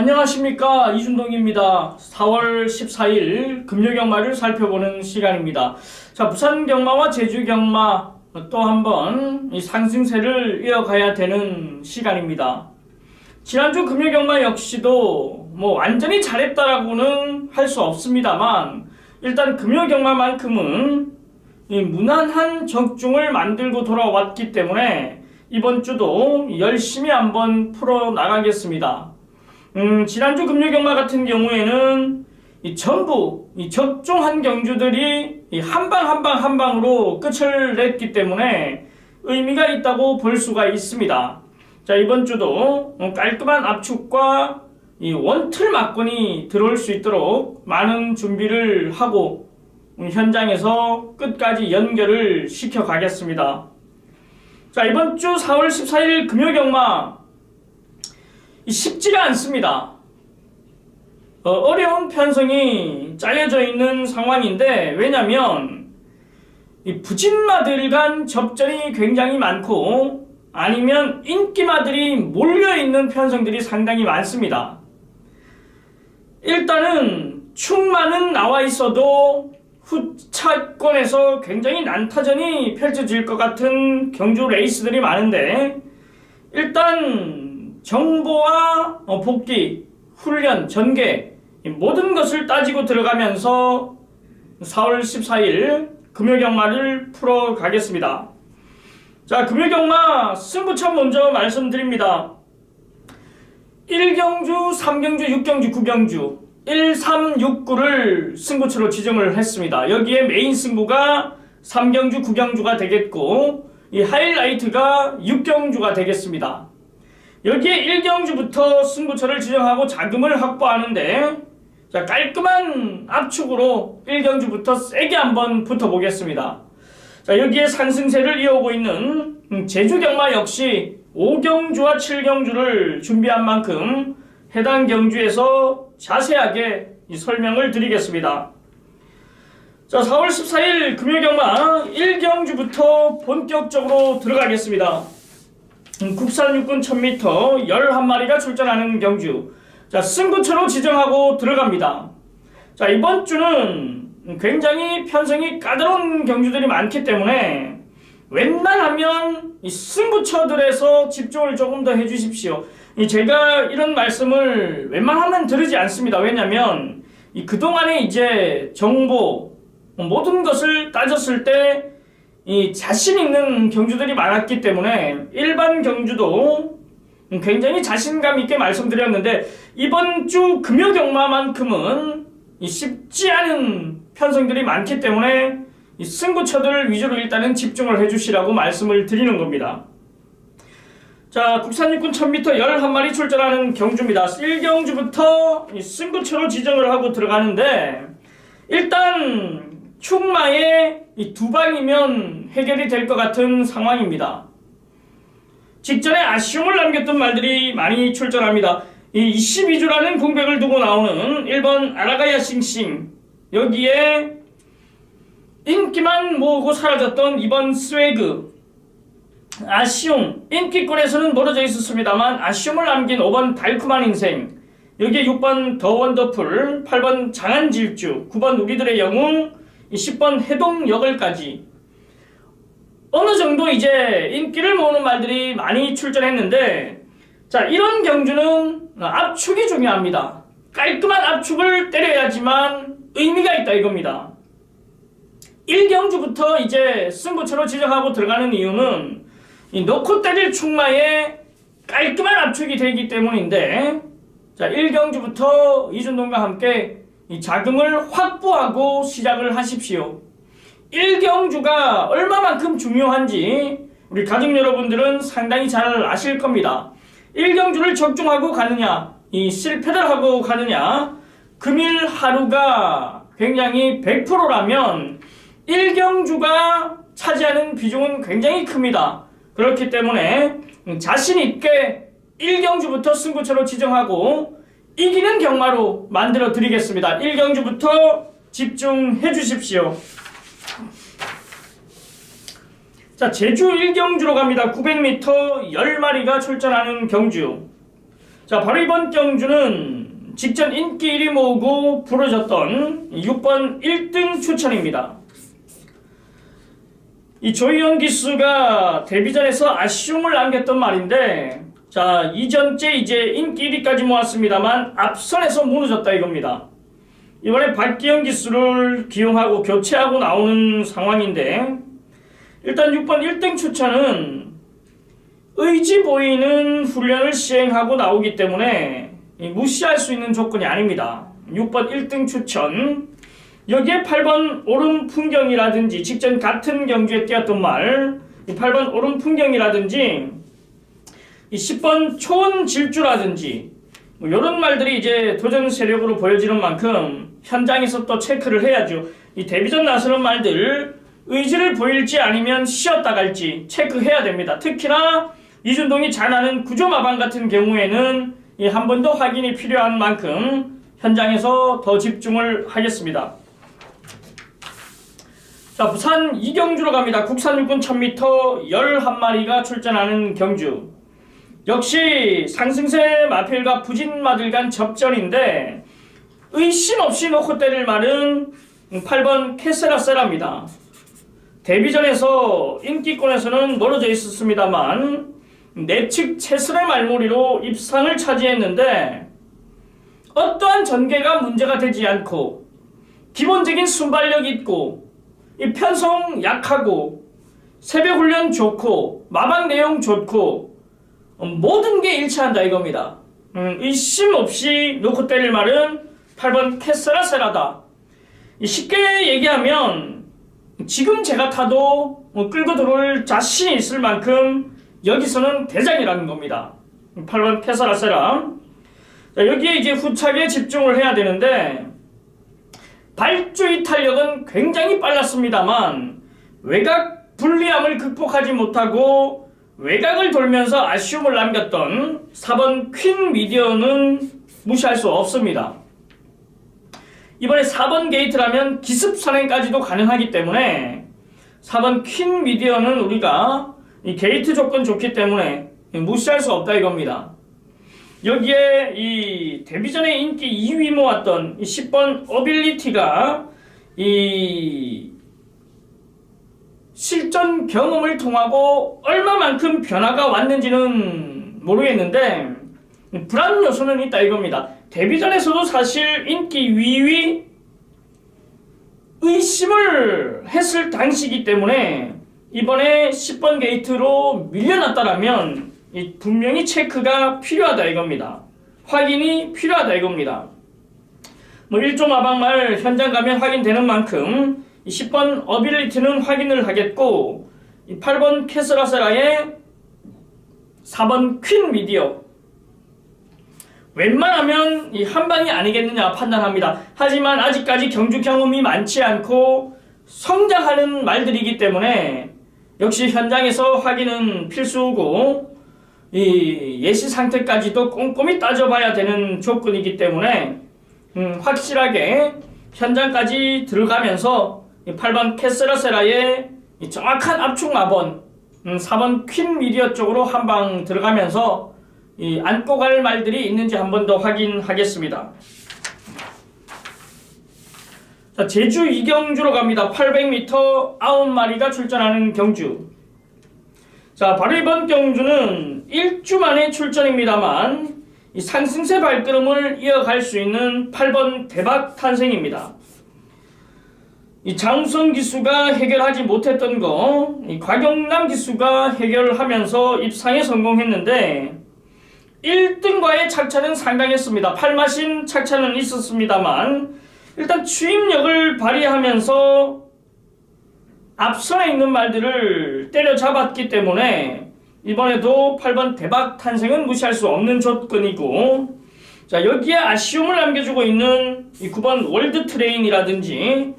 안녕하십니까, 이준동입니다. 4월 14일 금요경마를 살펴보는 시간입니다. 자, 부산경마와 제주경마 또 한번 이 상승세를 이어가야 되는 시간입니다. 지난주 금요경마 역시도 완전히 잘했다라고는 할 수 없습니다만, 일단 금요경마만큼은 이 무난한 적중을 만들고 돌아왔기 때문에 이번 주도 열심히 한번 풀어나가겠습니다. 지난주 금요경마 같은 경우에는 전부 적중한 경주들이 한 방으로 끝을 냈기 때문에 의미가 있다고 볼 수가 있습니다. 자, 이번 주도 깔끔한 압축과 원틀 막권이 들어올 수 있도록 많은 준비를 하고 현장에서 끝까지 연결을 시켜 가겠습니다. 자, 이번 주 4월 14일 금요경마 쉽지가 않습니다. 어려운 편성이 짜여져 있는 상황인데, 왜냐면 이 부진마들 간 접전이 굉장히 많고 아니면 인기마들이 몰려있는 편성들이 상당히 많습니다. 일단은 충마는 나와 있어도 후차권에서 굉장히 난타전이 펼쳐질 것 같은 경주 레이스들이 많은데, 일단 정보와 복귀, 훈련, 전개 모든 것을 따지고 들어가면서 4월 14일 금요경마를 풀어가겠습니다. 자, 금요경마 승부처 먼저 말씀드립니다. 1경주, 3경주, 6경주, 9경주 1, 3, 6, 9를 승부처로 지정을 했습니다. 여기에 메인 승부가 3경주, 9경주가 되겠고 이 하이라이트가 6경주가 되겠습니다. 여기에 1경주부터 승부처를 지정하고 자금을 확보하는데, 자, 깔끔한 압축으로 1경주부터 세게 한번 붙어보겠습니다. 자, 여기에 상승세를 이어오고 있는 제주경마 역시 5경주와 7경주를 준비한 만큼 해당 경주에서 자세하게 설명을 드리겠습니다. 자, 4월 14일 금요경마 1경주부터 본격적으로 들어가겠습니다. 국산 육군 1000m 11마리가 출전하는 경주. 자, 승부처로 지정하고 들어갑니다. 자, 이번 주는 굉장히 편성이 까다로운 경주들이 많기 때문에 웬만하면 이 승부처들에서 집중을 조금 더 해주십시오. 제가 이런 말씀을 웬만하면 드리지 않습니다. 왜냐면 그동안에 이제 정보 모든 것을 따졌을 때 이 자신 있는 경주들이 많았기 때문에 일반 경주도 굉장히 자신감 있게 말씀드렸는데, 이번 주 금요경마만큼은 쉽지 않은 편성들이 많기 때문에 이 승부처들 위주로 일단은 집중을 해주시라고 말씀을 드리는 겁니다. 자, 국산육군 1000m 11마리 출전하는 경주입니다. 1경주부터 이 승부처로 지정을 하고 들어가는데, 일단 충마에 이 두 방이면 해결이 될 것 같은 상황입니다. 직전에 아쉬움을 남겼던 말들이 많이 출전합니다. 이 22주라는 공백을 두고 나오는 1번 아라가야 싱싱, 여기에 인기만 모으고 사라졌던 2번 스웨그, 아쉬움, 인기권에서는 멀어져 있었습니다만 아쉬움을 남긴 5번 달콤한 인생, 여기에 6번 더 원더풀, 8번 장안질주, 9번 우리들의 영웅, 10번 해동여걸까지 어느 정도 이제 인기를 모으는 말들이 많이 출전했는데, 자, 이런 경주는 압축이 중요합니다. 깔끔한 압축을 때려야지만 의미가 있다 이겁니다. 1경주부터 이제 승부처로 지정하고 들어가는 이유는 이 놓고 때릴 충마에 깔끔한 압축이 되기 때문인데, 자, 1경주부터 이준동과 함께 이 자금을 확보하고 시작을 하십시오. 1경주가 얼마만큼 중요한지 우리 가족 여러분들은 상당히 잘 아실 겁니다. 1경주를 적중하고 가느냐, 이 실패를 하고 가느냐, 금일 하루가 굉장히 100%라면 1경주가 차지하는 비중은 굉장히 큽니다. 그렇기 때문에 자신있게 1경주부터 승부처로 지정하고 이기는 경마로 만들어 드리겠습니다. 1경주부터 집중해 주십시오. 자, 제주 1경주로 갑니다. 900m 10마리가 출전하는 경주. 자, 바로 이번 경주는 직전 인기 1위 모으고 부러졌던 6번 1등 추천입니다. 이 조희연 기수가 데뷔전에서 아쉬움을 남겼던 말인데, 자, 이전째 이제 인기 1위까지 모았습니다만 앞선에서 무너졌다 이겁니다. 이번에 박기영 기수를 기용하고 교체하고 나오는 상황인데, 일단 6번 1등 추천은 의지 보이는 훈련을 시행하고 나오기 때문에 무시할 수 있는 조건이 아닙니다. 6번 1등 추천, 여기에 8번 오름 풍경이라든지 직전 같은 경주에 뛰었던 말, 8번 오름 풍경이라든지 10번 초원 질주라든지 이런 말들이 이제 도전 세력으로 보여지는 만큼 현장에서 또 체크를 해야죠. 이 데뷔전 나서는 말들 의지를 보일지 아니면 쉬었다 갈지 체크해야 됩니다. 특히나 이준동이 잘 아는 구조마방 같은 경우에는 한 번 더 확인이 필요한 만큼 현장에서 더 집중을 하겠습니다. 자, 부산 이경주로 갑니다. 국산 육군 1000m 11마리가 출전하는 경주. 역시 상승세 마필과 부진마들 간 접전인데 의심 없이 놓고 때릴 말은 8번 캐세라세라입니다. 데뷔전에서 인기권에서는 멀어져 있었습니다만 내측 최선의 말머리로 입상을 차지했는데 어떠한 전개가 문제가 되지 않고 기본적인 순발력 있고 이 편성 약하고 새벽 훈련 좋고 마방 내용 좋고 모든 게 일치한다 이겁니다. 의심 없이 놓고 때릴 말은 8번 캐세라세라다. 쉽게 얘기하면 지금 제가 타도 끌고 들어올 자신이 있을 만큼 여기서는 대장이라는 겁니다. 8번 캐세라세라. 여기에 이제 후착에 집중을 해야 되는데 발주 이탈력은 굉장히 빨랐습니다만 외곽 불리함을 극복하지 못하고 외곽을 돌면서 아쉬움을 남겼던 4번 퀸 미디어는 무시할 수 없습니다. 이번에 4번 게이트라면 기습 선행까지도 가능하기 때문에 4번 퀸 미디어는 우리가 이 게이트 조건 좋기 때문에 무시할 수 없다 이겁니다. 여기에 이 데뷔전에 인기 2위 모았던 이 10번 어빌리티가 이 실전 경험을 통하고 얼마만큼 변화가 왔는지는 모르겠는데 불안 요소는 있다 이겁니다. 데뷔전에서도 사실 인기 위위 의심을 했을 당시이기 때문에 이번에 10번 게이트로 밀려났다라면 분명히 체크가 필요하다 이겁니다. 확인이 필요하다 이겁니다. 1조 마방말 현장 가면 확인되는 만큼 10번 어빌리티는 확인을 하겠고 8번 캐스라세라의 4번 퀸 미디어 웬만하면 한방이 아니겠느냐 판단합니다. 하지만 아직까지 경주 경험이 많지 않고 성장하는 말들이기 때문에 역시 현장에서 확인은 필수고 이 예시 상태까지도 꼼꼼히 따져봐야 되는 조건이기 때문에 확실하게 현장까지 들어가면서 8번 캐세라세라의 정확한 압축 마번 4번 퀸 미디어 쪽으로 한방 들어가면서 안고 갈 말들이 있는지 한 번 더 확인하겠습니다. 자, 제주 이경주로 갑니다. 800m 9마리가 출전하는 경주. 자, 바로 이번 경주는 1주 만에 출전입니다만 이 상승세 발걸음을 이어갈 수 있는 8번 대박 탄생입니다. 이 장우성 기수가 해결하지 못했던 거, 이 곽영남 기수가 해결하면서 입상에 성공했는데 1등과의 착차는 상당했습니다. 팔마신 착차는 있었습니다만 일단 추임력을 발휘하면서 앞선에 있는 말들을 때려잡았기 때문에 이번에도 8번 대박 탄생은 무시할 수 없는 조건이고, 자, 여기에 아쉬움을 남겨주고 있는 이 9번 월드 트레인이라든지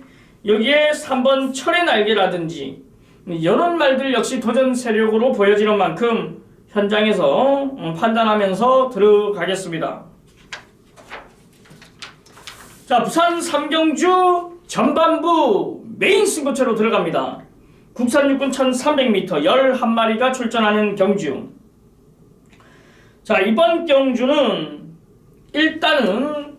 여기에 3번 철의 날개라든지 이런 말들 역시 도전 세력으로 보여지는 만큼 현장에서 판단하면서 들어가겠습니다. 자, 부산 삼경주 전반부 메인 승부처로 들어갑니다. 국산 육군 1300m 11마리가 출전하는 경주. 자, 이번 경주는 일단은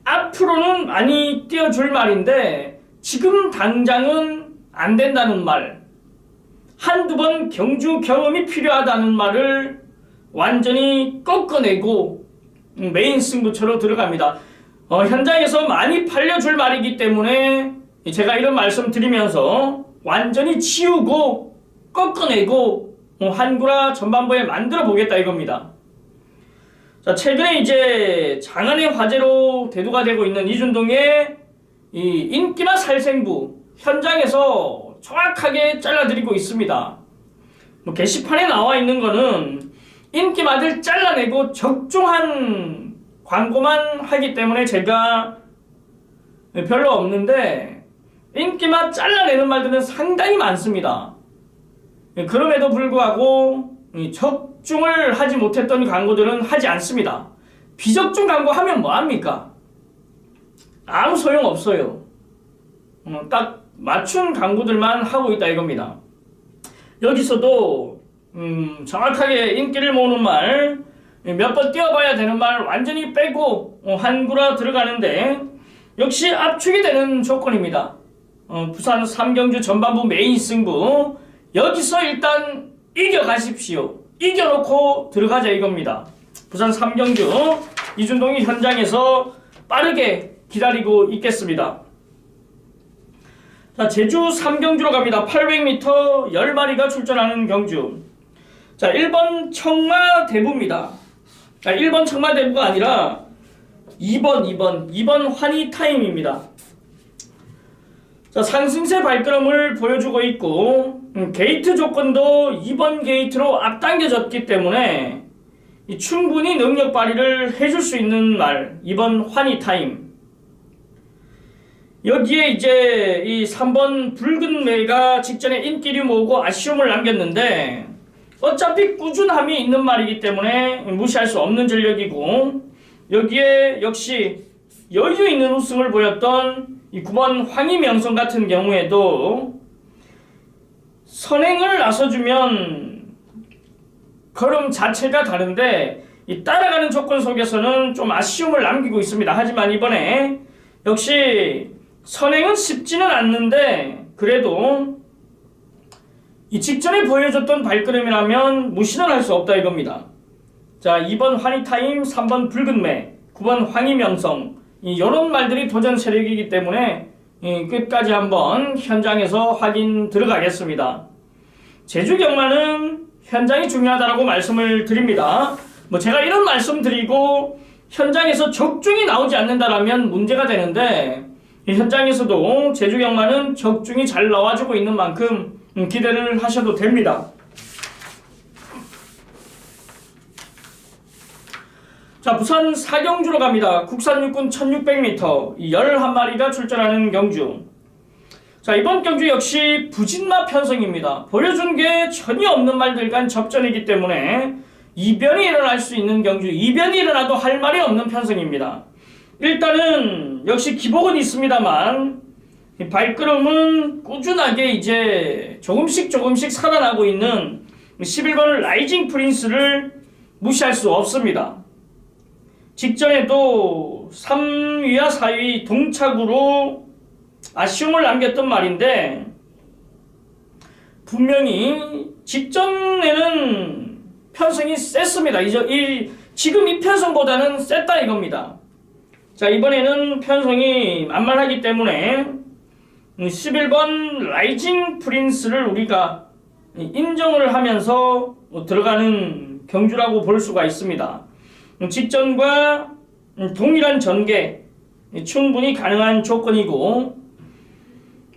앞으로는 많이 띄워줄 말인데 지금 당장은 안 된다는 말, 한두 번 경주 경험이 필요하다는 말을 완전히 꺾어내고 메인 승부처로 들어갑니다. 현장에서 많이 팔려줄 말이기 때문에 제가 이런 말씀 드리면서 완전히 지우고 꺾어내고 한구라 전반부에 만들어 보겠다 이겁니다. 자, 최근에 이제 장안의 화제로 대두가 되고 있는 이준동의 이 인기나 살생부 현장에서 정확하게 잘라드리고 있습니다. 게시판에 나와 있는 거는 인기마들 잘라내고 적중한 광고만 하기 때문에 제가 별로 없는데 인기만 잘라내는 말들은 상당히 많습니다. 그럼에도 불구하고 적중을 하지 못했던 광고들은 하지 않습니다. 비적중 광고 하면 뭐합니까? 아무 소용없어요. 딱 맞춘 광고들만 하고 있다 이겁니다. 여기서도 정확하게 인기를 모으는 말, 몇 번 띄워봐야 되는 말 완전히 빼고 한구라 들어가는데 역시 압축이 되는 조건입니다. 부산 3경주 전반부 메인 승부 여기서 일단 이겨가십시오. 이겨놓고 들어가자 이겁니다. 부산 3경주 이준동이 현장에서 빠르게 기다리고 있겠습니다. 자, 제주 3경주로 갑니다. 800m 10마리가 출전하는 경주. 자, 1번 청마대부입니다. 1번 청마대부가 아니라 2번 환희타임입니다. 자, 상승세 발걸음을 보여주고 있고 게이트 조건도 2번 게이트로 앞당겨졌기 때문에 충분히 능력 발휘를 해줄 수 있는 말 2번 환희타임. 여기에 이제 이 3번 붉은 매가 직전에 인기를 모으고 아쉬움을 남겼는데 어차피 꾸준함이 있는 말이기 때문에 무시할 수 없는 전력이고 여기에 역시 여유 있는 우승을 보였던 이 9번 황희명성 같은 경우에도 선행을 나서주면 걸음 자체가 다른데 이 따라가는 조건 속에서는 좀 아쉬움을 남기고 있습니다. 하지만 이번에 역시 선행은 쉽지는 않는데 그래도 이 직전에 보여줬던 발걸음이라면 무시는 할 수 없다 이겁니다. 자, 2번 환희타임, 3번 붉은매, 9번 황희명성 이런 말들이 도전 세력이기 때문에 끝까지 한번 현장에서 확인 들어가겠습니다. 제주 경마는 현장이 중요하다고 말씀을 드립니다. 제가 이런 말씀 드리고 현장에서 적중이 나오지 않는다라면 문제가 되는데 현장에서도 제주 경마는 적중이 잘 나와주고 있는 만큼 기대를 하셔도 됩니다. 자, 부산 4경주로 갑니다. 국산 육군 1600m 11마리가 출전하는 경주. 자, 이번 경주 역시 부진마 편성입니다. 보여준 게 전혀 없는 말들과 접전이기 때문에 이변이 일어날 수 있는 경주, 이변이 일어나도 할 말이 없는 편성입니다. 일단은 역시 기복은 있습니다만 발걸음은 꾸준하게 이제 조금씩 살아나고 있는 11번 라이징 프린스를 무시할 수 없습니다. 직전에도 3위와 4위 동착으로 아쉬움을 남겼던 말인데 분명히 직전에는 편성이 셌습니다. 지금 이 편성보다는 셌다 이겁니다. 자, 이번에는 편성이 만만하기 때문에 11번 라이징 프린스를 우리가 인정을 하면서 들어가는 경주라고 볼 수가 있습니다. 직전과 동일한 전개 충분히 가능한 조건이고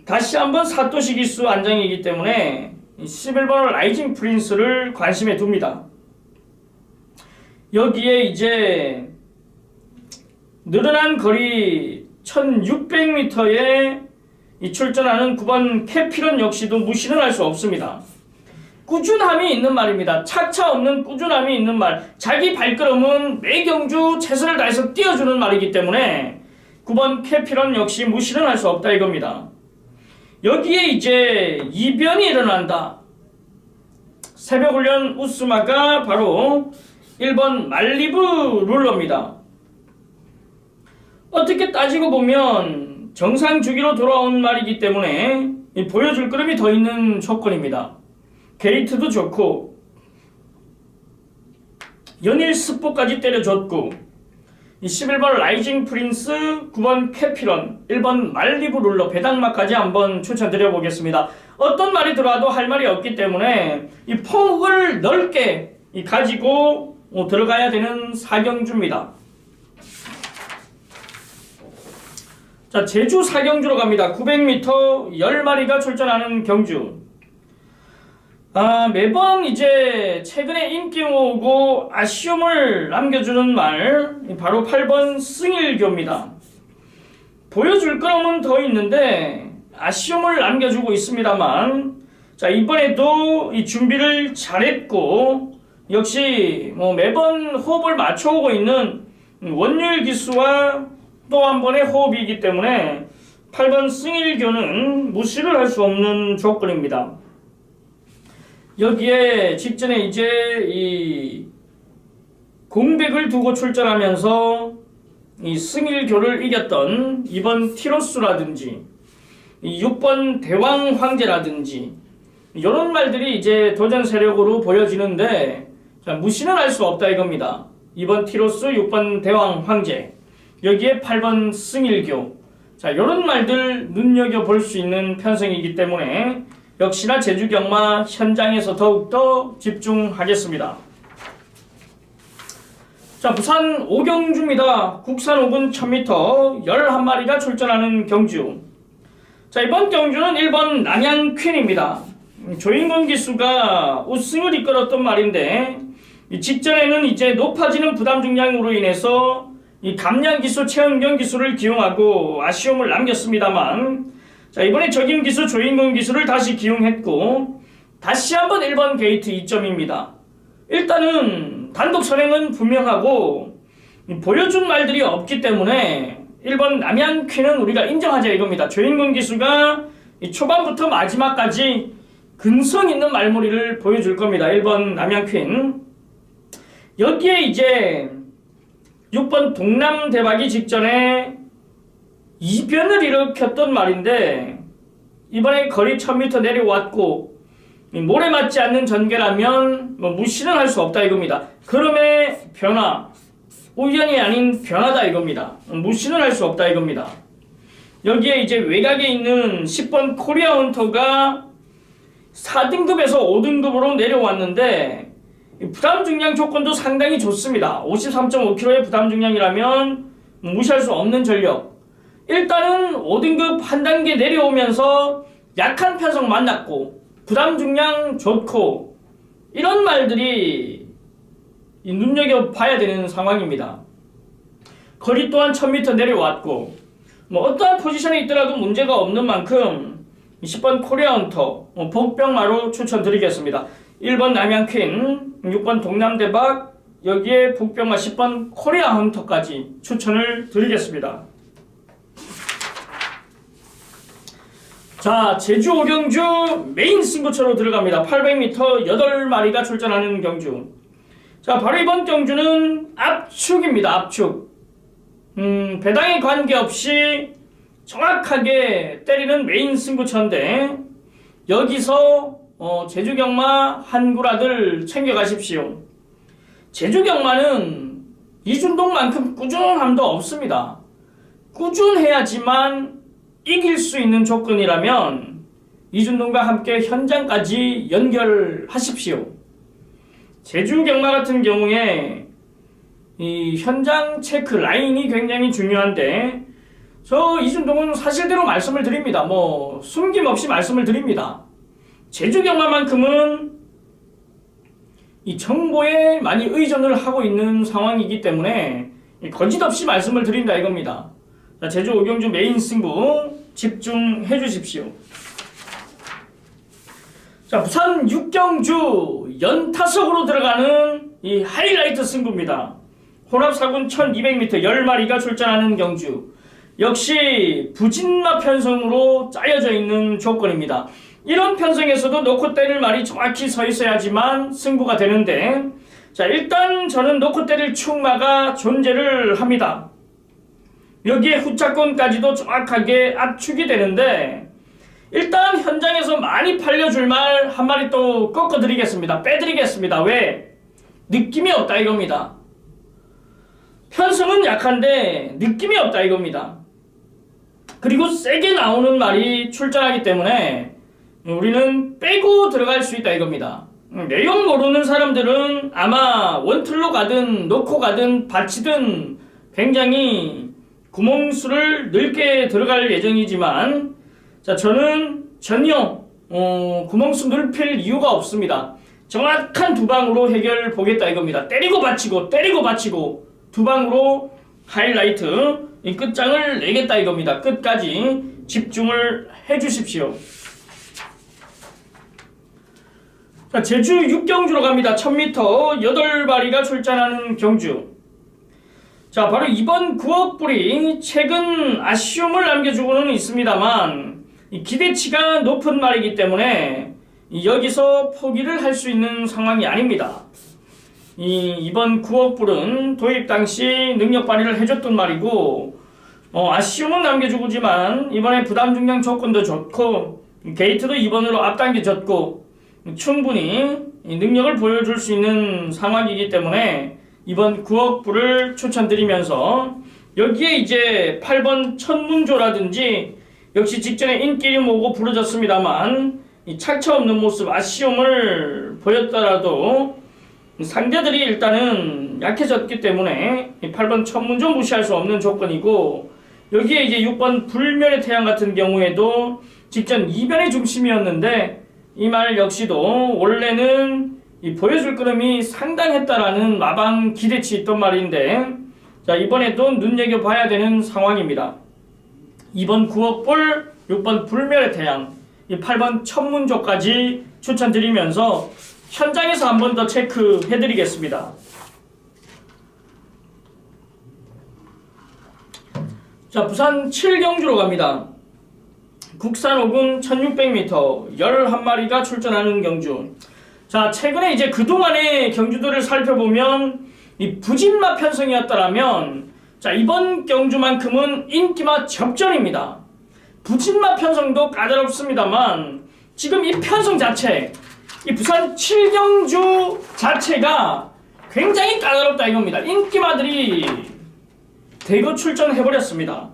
다시 한번 사토시 기수 안정이기 때문에 11번 라이징 프린스를 관심에 둡니다. 여기에 이제 늘어난 거리 1600m에 출전하는 9번 캐피런 역시도 무시는 할 수 없습니다. 꾸준함이 있는 말입니다. 착차 없는 꾸준함이 있는 말. 자기 발걸음은 매 경주 최선을 다해서 띄워주는 말이기 때문에 9번 캐피런 역시 무시는 할 수 없다 이겁니다. 여기에 이제 이변이 일어난다. 새벽훈련 우스마가 바로 1번 말리부 룰러입니다. 어떻게 따지고 보면 정상 주기로 돌아온 말이기 때문에 보여줄 그림이 더 있는 조건입니다. 게이트도 좋고 연일 스포까지 때려줬고 11번 라이징 프린스, 9번 캐피런, 1번 말리부 룰러 배당마까지 한번 추천드려보겠습니다. 어떤 말이 들어와도 할 말이 없기 때문에 이 폭을 넓게 가지고 들어가야 되는 사경주입니다. 자, 제주 사경주로 갑니다. 900m 10마리가 출전하는 경주. 매번 이제 최근에 인기 모으고 아쉬움을 남겨주는 말, 바로 8번 승일교입니다. 보여줄 그림은 더 있는데 아쉬움을 남겨주고 있습니다만, 자, 이번에도 이 준비를 잘했고 역시 매번 호흡을 맞춰오고 있는 원율 기수와 또 한 번의 호흡이기 때문에 8번 승일교는 무시를 할 수 없는 조건입니다. 여기에 직전에 이제 이 공백을 두고 출전하면서 이 승일교를 이겼던 2번 티로스라든지 6번 대왕 황제라든지 이런 말들이 이제 도전 세력으로 보여지는데, 자, 무시는 할 수 없다 이겁니다. 2번 티로스, 6번 대왕 황제, 여기에 8번 승일교. 자, 이런 말들 눈여겨볼 수 있는 편성이기 때문에 역시나 제주경마 현장에서 더욱더 집중하겠습니다. 자, 부산 오경주입니다. 국산 5군 1000m 11마리가 출전하는 경주. 자, 이번 경주는 1번 남양 퀸입니다. 조인권 기수가 우승을 이끌었던 말인데, 직전에는 이제 높아지는 부담 중량으로 인해서 이 감량 기수 최은경 기수를 기용하고 아쉬움을 남겼습니다만, 자, 이번에 적임 기수 조인권 기수를 다시 기용했고 다시 한번 1번 게이트 2점입니다. 일단은 단독 선행은 분명하고 보여준 말들이 없기 때문에 1번 남양 퀸은 우리가 인정하자 이겁니다. 조인권 기수가 초반부터 마지막까지 근성 있는 말머리를 보여줄 겁니다. 1번 남양 퀸. 여기에 이제 6번 동남 대박이 직전에 이변을 일으켰던 말인데, 이번에 거리 1000m 내려왔고 모래 맞지 않는 전개라면 무시는 할 수 없다 이겁니다. 그럼의 변화, 우연이 아닌 변화다 이겁니다. 무시는 할 수 없다 이겁니다. 여기에 이제 외곽에 있는 10번 코리아 헌터가 4등급에서 5등급으로 내려왔는데 부담 중량 조건도 상당히 좋습니다. 53.5kg의 부담 중량이라면 무시할 수 없는 전력. 일단은 5등급 한 단계 내려오면서 약한 편성 만났고 부담 중량 좋고 이런 말들이 눈여겨봐야 되는 상황입니다. 거리 또한 1000m 내려왔고 어떠한 포지션에 있더라도 문제가 없는 만큼 10번 코리아 헌터 복병마로 추천드리겠습니다. 1번 남양퀸, 6번 동남대박, 여기에 복병마 10번 코리아 헌터까지 추천을 드리겠습니다. 자, 제주 오경주 메인 승부처로 들어갑니다. 800m 8마리가 출전하는 경주. 자, 바로 이번 경주는 압축입니다. 압축. 배당에 관계없이 정확하게 때리는 메인 승부처인데, 여기서 제주경마 한구라들 챙겨가십시오. 제주경마는 이준동만큼 꾸준함도 없습니다. 꾸준해야지만 이길 수 있는 조건이라면 이준동과 함께 현장까지 연결하십시오. 제주경마 같은 경우에 이 현장 체크 라인이 굉장히 중요한데, 저 이준동은 사실대로 말씀을 드립니다. 숨김없이 말씀을 드립니다. 제주경마만큼은 이 정보에 많이 의존을 하고 있는 상황이기 때문에 거짓없이 말씀을 드린다 이겁니다. 자, 제주 오경주 메인 승부 집중해 주십시오. 자, 부산 육경주 연타석으로 들어가는 이 하이라이트 승부입니다. 혼합 4군 1200m 10마리가 출전하는 경주. 역시 부진마 편성으로 짜여져 있는 조건입니다. 이런 편성에서도 놓고 때릴 말이 정확히 서 있어야지만 승부가 되는데, 자, 일단 저는 놓고 때릴 축마가 존재를 합니다. 여기에 후차권까지도 정확하게 압축이 되는데, 일단 현장에서 많이 팔려줄 말 한 마리 또 꺾어드리겠습니다. 빼드리겠습니다. 왜? 느낌이 없다 이겁니다. 편성은 약한데 느낌이 없다 이겁니다. 그리고 세게 나오는 말이 출전하기 때문에 우리는 빼고 들어갈 수 있다 이겁니다. 내용 모르는 사람들은 아마 원틀로 가든 놓고 가든 받치든 굉장히 구멍수를 넓게 들어갈 예정이지만, 자, 저는 전혀 구멍수 넓힐 이유가 없습니다. 정확한 두 방으로 해결 보겠다 이겁니다. 때리고 받치고 때리고 받치고 두 방으로 하이라이트 이 끝장을 내겠다 이겁니다. 끝까지 집중을 해주십시오. 자, 제주 6경주로 갑니다. 1000m 8마리가 출전하는 경주. 자, 바로 이번 9억 불이 최근 아쉬움을 남겨주고는 있습니다만 기대치가 높은 말이기 때문에 여기서 포기를 할 수 있는 상황이 아닙니다. 이번 9억 불은 도입 당시 능력 발휘를 해줬던 말이고, 아쉬움은 남겨주고지만 이번에 부담 중량 조건도 좋고 게이트도 2번으로 앞당겨졌고 충분히 능력을 보여줄 수 있는 상황이기 때문에 이번 9억 불을 추천드리면서, 여기에 이제 8번 천문조라든지 역시 직전에 인기를 모으고 부러졌습니다만 이 착차 없는 모습, 아쉬움을 보였더라도 상대들이 일단은 약해졌기 때문에 8번 천문조 무시할 수 없는 조건이고, 여기에 이제 6번 불멸의 태양 같은 경우에도 직전 이변의 중심이었는데 이 말 역시도 원래는 보여줄 그림이 상당했다라는 마방 기대치 있던 말인데, 자, 이번에도 눈여겨봐야 되는 상황입니다. 2번 9억 불, 6번 불멸의 태양, 이 8번 천문조까지 추천드리면서 현장에서 한 번 더 체크해드리겠습니다. 자, 부산 7경주로 갑니다. 국산 5군 1600m 11마리가 출전하는 경주. 자, 최근에 이제 그동안의 경주들을 살펴보면 이 부진마 편성이었다라면, 자, 이번 경주만큼은 인기마 접전입니다. 부진마 편성도 까다롭습니다만 지금 이 편성 자체, 이 부산 7경주 자체가 굉장히 까다롭다 이겁니다. 인기마들이 대거 출전해버렸습니다.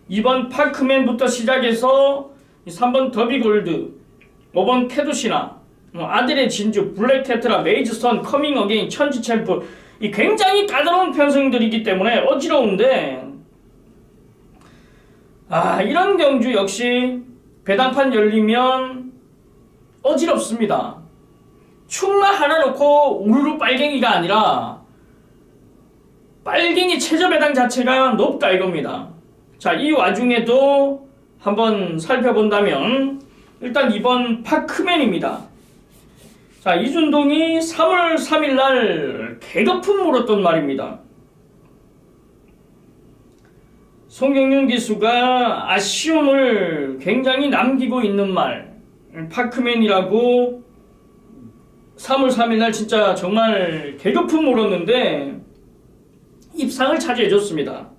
2번 파크맨부터 시작해서 3번 더비골드, 5번 캐두시나, 아들의 진주, 블랙 테트라, 메이즈스톤, 커밍 어게인, 천지 챔프, 이 굉장히 까다로운 편성들이기 때문에 어지러운데, 이런 경주 역시 배당판 열리면 어지럽습니다. 축마 하나 놓고 우르르 빨갱이가 아니라 빨갱이 최저 배당 자체가 높다 이겁니다. 자, 이 와중에도 한번 살펴본다면 일단 이번 파크맨입니다. 자, 이준동이 3월 3일날 개거품 물었던 말입니다. 송경윤 기수가 아쉬움을 굉장히 남기고 있는 말, 파크맨이라고 3월 3일날 진짜 정말 개거품 물었는데 입상을 차지해줬습니다.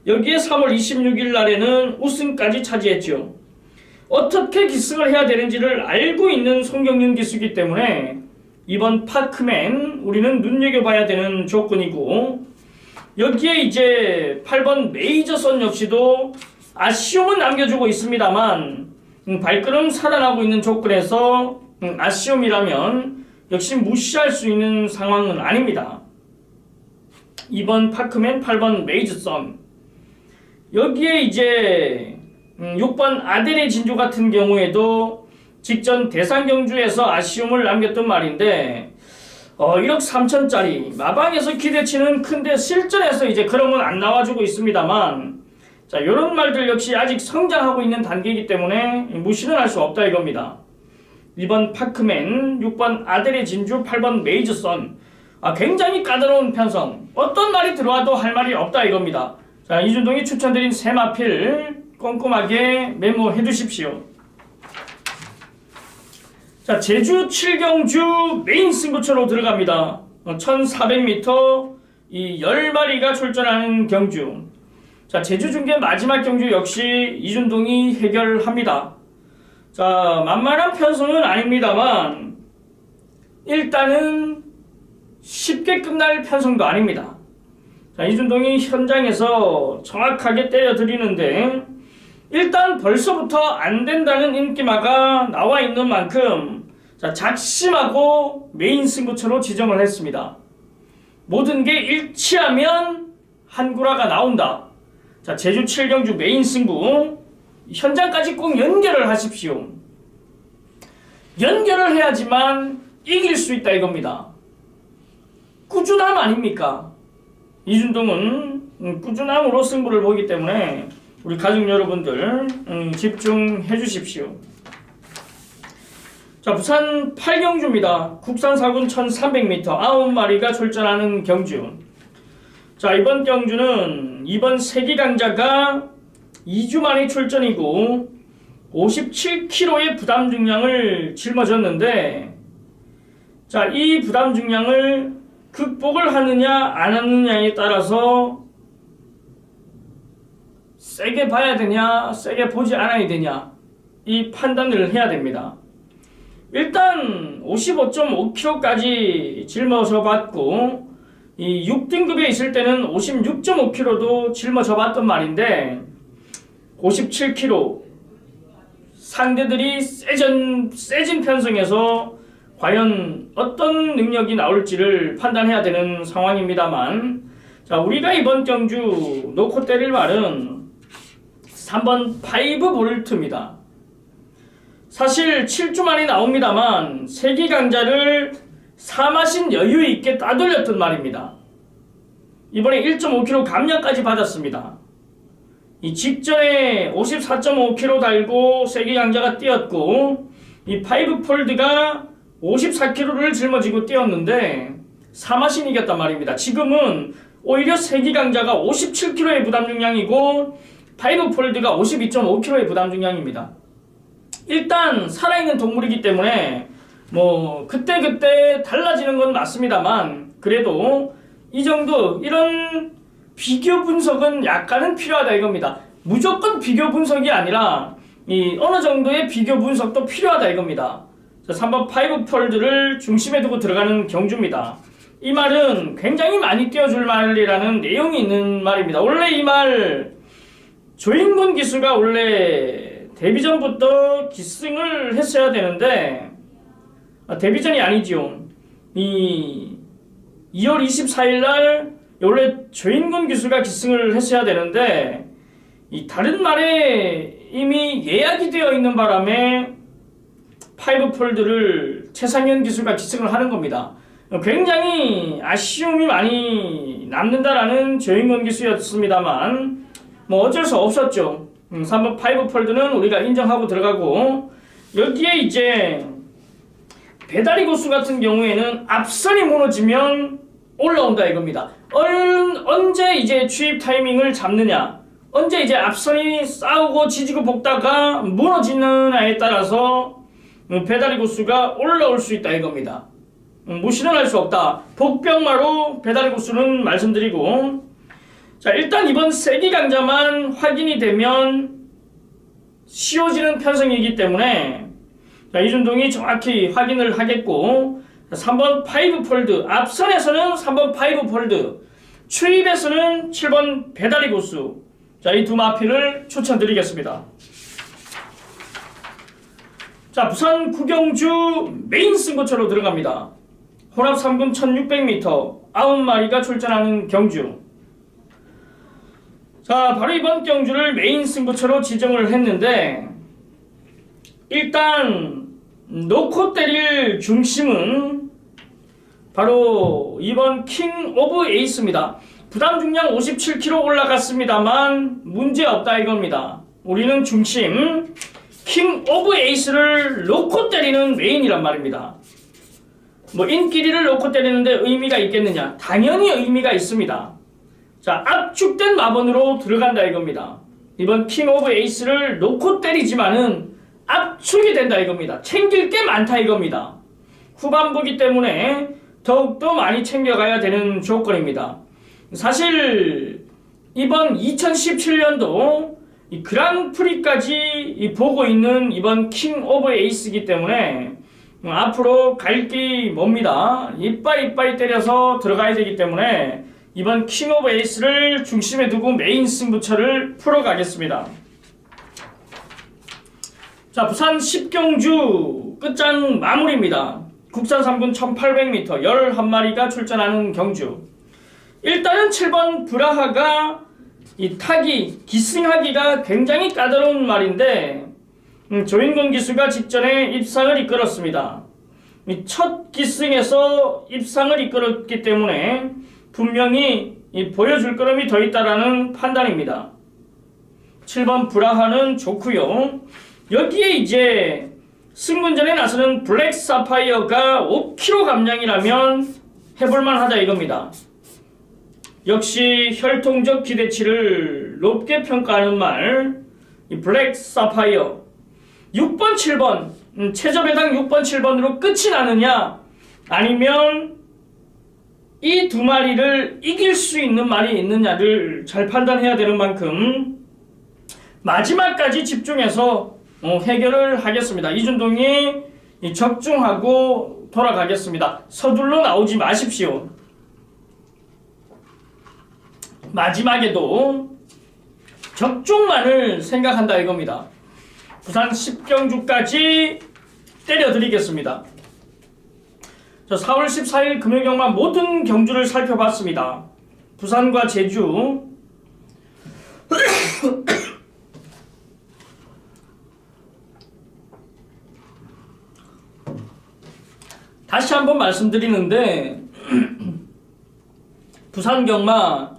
여기에 3월 26일 날에는 우승까지 차지했죠. 어떻게 기승을 해야 되는지를 알고 있는 송경윤 기수이기 때문에 이번 파크맨 우리는 눈여겨봐야 되는 조건이고, 여기에 이제 8번 메이저선 역시도 아쉬움은 남겨주고 있습니다만 발걸음 살아나고 있는 조건에서 아쉬움이라면 역시 무시할 수 있는 상황은 아닙니다. 2번 파크맨, 8번 메이저선, 여기에 이제 6번 아델의 진주 같은 경우에도 직전 대상경주에서 아쉬움을 남겼던 말인데 1억 3천짜리 마방에서 기대치는 큰데 실전에서 이제 그런 건 안 나와주고 있습니다만, 자, 이런 말들 역시 아직 성장하고 있는 단계이기 때문에 무시는 할 수 없다 이겁니다. 2번 파크맨, 6번 아델의 진주, 8번 메이저선, 굉장히 까다로운 편성, 어떤 말이 들어와도 할 말이 없다 이겁니다. 자, 이준동이 추천드린 세 마필 꼼꼼하게 메모해 두십시오. 자, 제주 7경주 메인 승부처로 들어갑니다. 1400m 이 10마리가 출전하는 경주. 자, 제주 중계 마지막 경주 역시 이준동이 해결합니다. 자, 만만한 편성은 아닙니다만 일단은 쉽게 끝날 편성도 아닙니다. 자, 이준동이 현장에서 정확하게 때려드리는데 일단 벌써부터 안 된다는 인기마가 나와 있는 만큼 자, 작심하고 메인 승부처로 지정을 했습니다. 모든 게 일치하면 한구라가 나온다. 자, 제주 7경주 메인 승부 현장까지 꼭 연결을 하십시오. 연결을 해야지만 이길 수 있다 이겁니다. 꾸준함 아닙니까? 이준동은 꾸준함으로 승부를 보기 때문에 우리 가족 여러분들 집중해 주십시오. 자, 부산 8경주입니다. 국산 4군 1300m 9마리가 출전하는 경주. 자, 이번 경주는 이번 세기강자가 2주 만에 출전이고 57kg의 부담 중량을 짊어졌는데 자, 이 부담 중량을 극복을 하느냐 안 하느냐에 따라서 세게 봐야 되냐 세게 보지 않아야 되냐 이 판단을 해야 됩니다. 일단 55.5kg까지 짊어져 봤고 이 6등급에 있을 때는 56.5kg도 짊어져 봤던 말인데 57kg 상대들이 세진 편성에서 과연 어떤 능력이 나올지를 판단해야 되는 상황입니다만 자, 우리가 이번 경주 놓고 때릴 말은 3번 5볼트입니다. 사실 7주 만에 나옵니다만 세기강자를 사마신 여유 있게 따돌렸던 말입니다. 이번에 1.5kg 감량까지 받았습니다. 이 직전에 54.5kg 달고 세기강자가 뛰었고 이 5폴드가 54kg를 짊어지고 뛰었는데 사마신 이겼단 말입니다. 지금은 오히려 세기강자가 57kg의 부담 중량이고 5폴드가 52.5kg의 부담 중량입니다. 일단 살아있는 동물이기 때문에 뭐 그때그때 달라지는 건 맞습니다만 그래도 이 정도 이런 비교 분석은 약간은 필요하다 이겁니다. 무조건 비교 분석이 아니라 이 어느 정도의 비교 분석도 필요하다 이겁니다. 3번 5폴드를 중심에 두고 들어가는 경주입니다. 이 말은 굉장히 많이 띄워줄 말이라는 내용이 있는 말입니다. 원래 이 말 조인군 기수가 원래 데뷔전부터 기승을 했어야 되는데 데뷔전이 아니죠. 이 2월 24일 날 원래 조인군 기수가 기승을 했어야 되는데 이 다른 말에 이미 예약이 되어 있는 바람에 5폴드를 최상현 기수가 기승을 하는 겁니다. 굉장히 아쉬움이 많이 남는다라는 조인군 기수였습니다만 뭐 어쩔 수 없었죠. 3번 5폴드는 우리가 인정하고 들어가고 여기에 이제 배다리 고수 같은 경우에는 앞선이 무너지면 올라온다 이겁니다. 언제 이제 추입 타이밍을 잡느냐 언제 이제 앞선이 싸우고 지지고 볶다가 무너지느냐에 따라서 배다리 고수가 올라올 수 있다 이겁니다. 무시는 할 수 없다. 복병마로 배다리 고수는 말씀드리고 자, 일단 이번 세기강자만 확인이 되면 쉬워지는 편성이기 때문에 자, 이준동이 정확히 확인을 하겠고 3번 5폴드 앞선에서는 3번 5폴드 추입에서는 7번 배다리 고수 자, 이 두 마피를 추천드리겠습니다. 자, 부산 구경주 메인 승부처로 들어갑니다. 혼합 3군 1600m 9마리가 출전하는 경주. 자, 바로 이번 경주를 메인 승부처로 지정을 했는데 일단 놓고 때릴 중심은 바로 이번 킹 오브 에이스입니다. 부담 중량 57kg 올라갔습니다만 문제없다 이겁니다. 우리는 중심 킹 오브 에이스를 놓고 때리는 메인이란 말입니다. 뭐 인기리를 놓고 때리는데 의미가 있겠느냐? 당연히 의미가 있습니다. 자, 압축된 마번으로 들어간다 이겁니다. 이번 킹 오브 에이스를 놓고 때리지만은 압축이 된다 이겁니다. 챙길 게 많다 이겁니다. 후반부기 때문에 더욱더 많이 챙겨가야 되는 조건입니다. 사실 이번 2017년도 이 그랑프리까지 보고 있는 이번 킹 오브 에이스이기 때문에 앞으로 갈 길이 멉니다. 이빠이 때려서 들어가야 되기 때문에 이번 킹 오브 에이스를 중심에 두고 메인 승부처를 풀어가겠습니다. 자, 부산 10경주 끝장 마무리입니다. 국산 3군 1800m 11마리가 출전하는 경주. 일단은 7번 브라하가 이 타기, 기승하기가 굉장히 까다로운 말인데 조인권 기수가 직전에 입상을 이끌었습니다. 첫 기승에서 입상을 이끌었기 때문에 분명히 보여줄 거름이 더 있다라는 판단입니다. 7번 브라하는 좋고요. 여기에 이제 승군전에 나서는 블랙 사파이어가 5kg 감량이라면 해볼만 하다 이겁니다. 역시 혈통적 기대치를 높게 평가하는 말, 이 블랙 사파이어 6번, 7번 최저 배당 6번, 7번으로 끝이 나느냐 아니면 이 두 마리를 이길 수 있는 말이 있느냐를 잘 판단해야 되는 만큼 마지막까지 집중해서 해결을 하겠습니다. 이준동이 적중하고 돌아가겠습니다. 서둘러 나오지 마십시오. 마지막에도 적중만을 생각한다 이겁니다. 부산 10경주까지 때려드리겠습니다. 자, 4월 14일 금요경마 모든 경주를 살펴봤습니다. 부산과 제주 다시 한번 말씀드리는데 부산 경마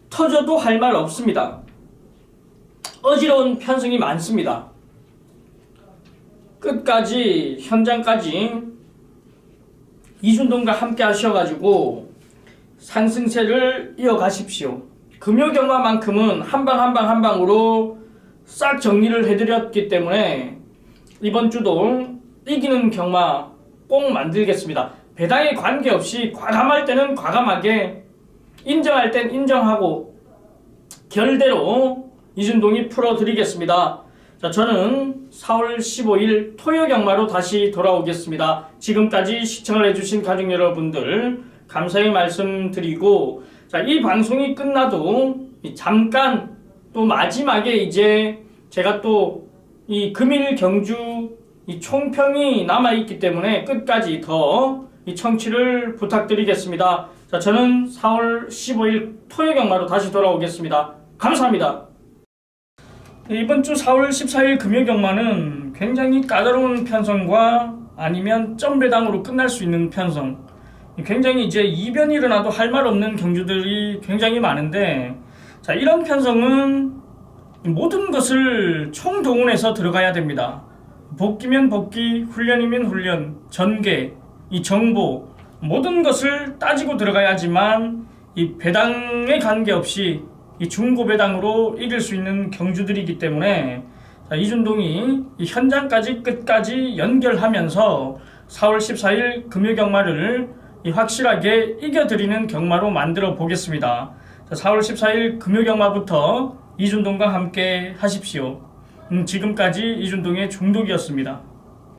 터져도 할 말 없습니다. 어지러운 편승이 많습니다. 끝까지 현장까지 이준동과 함께 하셔가지고 상승세를 이어가십시오. 금요경마만큼은 한 방으로 싹 정리를 해드렸기 때문에 이번 주도 이기는 경마 꼭 만들겠습니다. 배당에 관계없이 과감할 때는 과감하게, 인정할 땐 인정하고 결대로 이준동이 풀어드리겠습니다. 자, 저는 4월 15일 토요경마로 다시 돌아오겠습니다. 지금까지 시청을 해주신 가족 여러분들 감사의 말씀드리고, 자, 이 방송이 끝나도 잠깐 또 마지막에 이제 제가 또 이 금일 경주 이 총평이 남아있기 때문에 끝까지 더 이 청취를 부탁드리겠습니다. 자, 저는 4월 15일 토요경마로 다시 돌아오겠습니다. 감사합니다. 이번 주 4월 14일 금요경마는 굉장히 까다로운 편성과 아니면 점배당으로 끝날 수 있는 편성, 굉장히 이제 이변이 일어나도 할 말 없는 경주들이 굉장히 많은데, 자, 이런 편성은 모든 것을 총동원해서 들어가야 됩니다. 복귀면 복귀, 훈련이면 훈련, 전개, 이 정보, 모든 것을 따지고 들어가야지만 이 배당에 관계없이 이 중고 배당으로 이길 수 있는 경주들이기 때문에, 자, 이준동이 이 현장까지 끝까지 연결하면서 4월 14일 금요경마를 이 확실하게 이겨드리는 경마로 만들어 보겠습니다. 자, 4월 14일 금요경마부터 이준동과 함께 하십시오. 지금까지 이준동의 중독이었습니다.